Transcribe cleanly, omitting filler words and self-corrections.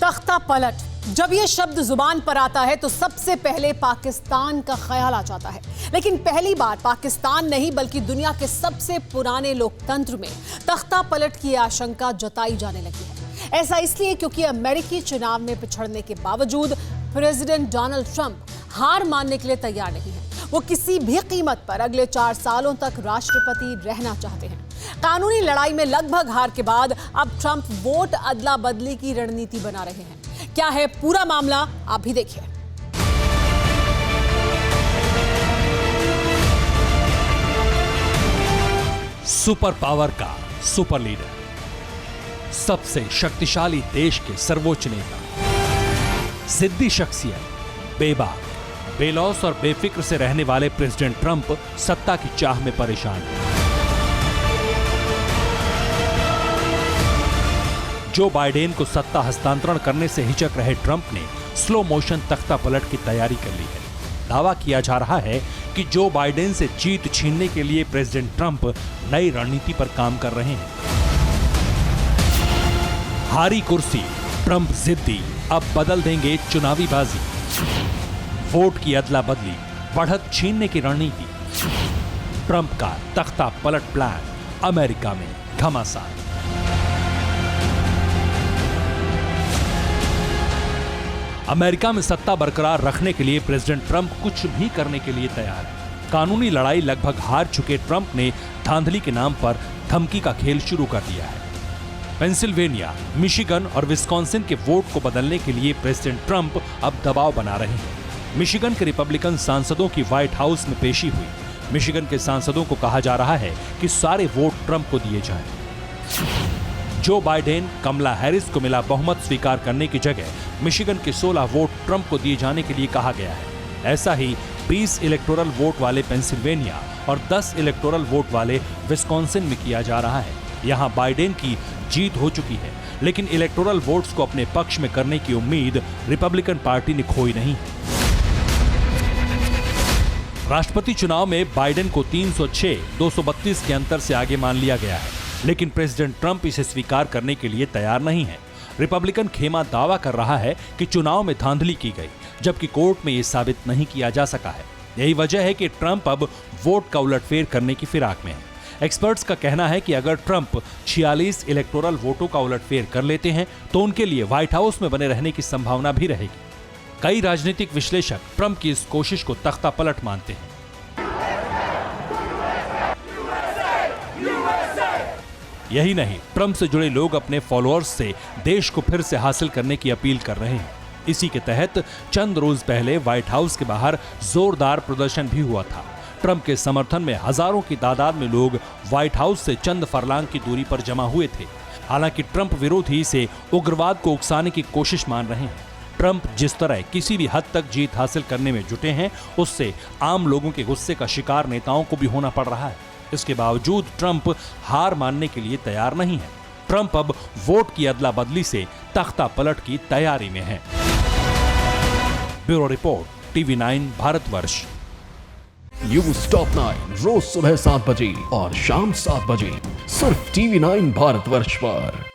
तख्ता पलट, जब ये शब्द जुबान पर आता है तो सबसे पहले पाकिस्तान का ख्याल आ जाता है। लेकिन पहली बार पाकिस्तान नहीं बल्कि दुनिया के सबसे पुराने लोकतंत्र में तख्ता पलट की आशंका जताई जाने लगी है। ऐसा इसलिए क्योंकि अमेरिकी चुनाव में पिछड़ने के बावजूद प्रेसिडेंट डोनाल्ड ट्रंप हार मानने के लिए तैयार नहीं है। वो किसी भी कीमत पर अगले 4 सालों तक राष्ट्रपति रहना चाहते हैं। कानूनी लड़ाई में लगभग हार के बाद अब ट्रंप वोट अदला बदली की रणनीति बना रहे हैं। क्या है पूरा मामला, आप भी देखिए। सुपर पावर का सुपर लीडर, सबसे शक्तिशाली देश के सर्वोच्च नेता, जिद्दी शख्सियत, बेबाक, बेलौस और बेफिक्र से रहने वाले प्रेसिडेंट ट्रंप सत्ता की चाह में परेशान हैं। जो बाइडेन को सत्ता हस्तांतरण करने से हिचक रहे ट्रंप ने स्लो मोशन तख्ता पलट की तैयारी कर ली है। दावा किया जा रहा है कि जो बाइडेन से जीत छीनने के लिए प्रेसिडेंट ट्रंप नई रणनीति पर काम कर रहे हैं। हारी कुर्सी, ट्रंप जिद्दी, अब बदल देंगे चुनावी बाजी। वोट की अदला बदली, बढ़त छीनने की रणनीति। ट्रंप का तख्ता पलट प्लान अमेरिका में घमासान। अमेरिका में सत्ता बरकरार रखने के लिए प्रेसिडेंट ट्रंप कुछ भी करने के लिए तैयार है। कानूनी लड़ाई लगभग हार चुके ट्रंप ने धांधली के नाम पर धमकी का खेल शुरू कर दिया है। पेंसिल्वेनिया, मिशिगन और विस्कॉन्सिन के वोट को बदलने के लिए प्रेसिडेंट ट्रंप अब दबाव बना रहे हैं। मिशिगन के रिपब्लिकन सांसदों की व्हाइट हाउस में पेशी हुई। मिशिगन के सांसदों को कहा जा रहा है कि सारे वोट ट्रंप को दिए जाएं। जो बाइडेन, कमला हैरिस को मिला बहुमत स्वीकार करने की जगह मिशिगन के 16 वोट ट्रंप को दिए जाने के लिए कहा गया है। ऐसा ही 20 इलेक्टोरल वोट वाले पेंसिल्वेनिया और 10 इलेक्टोरल वोट वाले विस्कॉन्सिन में किया जा रहा है। यहां बाइडेन की जीत हो चुकी है, लेकिन इलेक्टोरल वोट्स को अपने पक्ष में करने की उम्मीद रिपब्लिकन पार्टी ने खोई नहीं। राष्ट्रपति चुनाव में बाइडेन को 306-232 के अंतर से आगे मान लिया गया है, लेकिन प्रेसिडेंट ट्रंप इसे स्वीकार करने के लिए तैयार नहीं है। रिपब्लिकन खेमा दावा कर रहा है कि चुनाव में धांधली की गई, जबकि कोर्ट में यह साबित नहीं किया जा सका है। यही वजह है कि ट्रंप अब वोट का उलटफेर करने की फिराक में है। एक्सपर्ट्स का कहना है कि अगर ट्रंप 46 इलेक्टोरल वोटों का उलटफेर कर लेते हैं तो उनके लिए व्हाइट हाउस में बने रहने की संभावना भी रहेगी। कई राजनीतिक विश्लेषक ट्रंप की इस कोशिश को तख्ता पलट मानते हैं। यही नहीं, ट्रंप से जुड़े लोग अपने फॉलोअर्स से देश को फिर से हासिल करने की अपील कर रहे हैं। इसी के तहत चंद रोज पहले व्हाइट हाउस के बाहर जोरदार प्रदर्शन भी हुआ था। ट्रंप के समर्थन में हजारों की तादाद में लोग व्हाइट हाउस से चंद फरलांग की दूरी पर जमा हुए थे। हालांकि ट्रंप विरोधी इसे उग्रवाद को उकसाने की कोशिश मान रहे हैं। ट्रंप जिस तरह किसी भी हद तक जीत हासिल करने में जुटे हैं, उससे आम लोगों के गुस्से का शिकार नेताओं को भी होना पड़ रहा है। इसके बावजूद ट्रंप हार मानने के लिए तैयार नहीं है। ट्रंप अब वोट की अदला बदली से तख्ता पलट की तैयारी में है। Bureau report, TV9 Bharatvarsh. News top 9 रोज सुबह 7 बजे और शाम 7 बजे सिर्फ TV9 भारतवर्ष पर।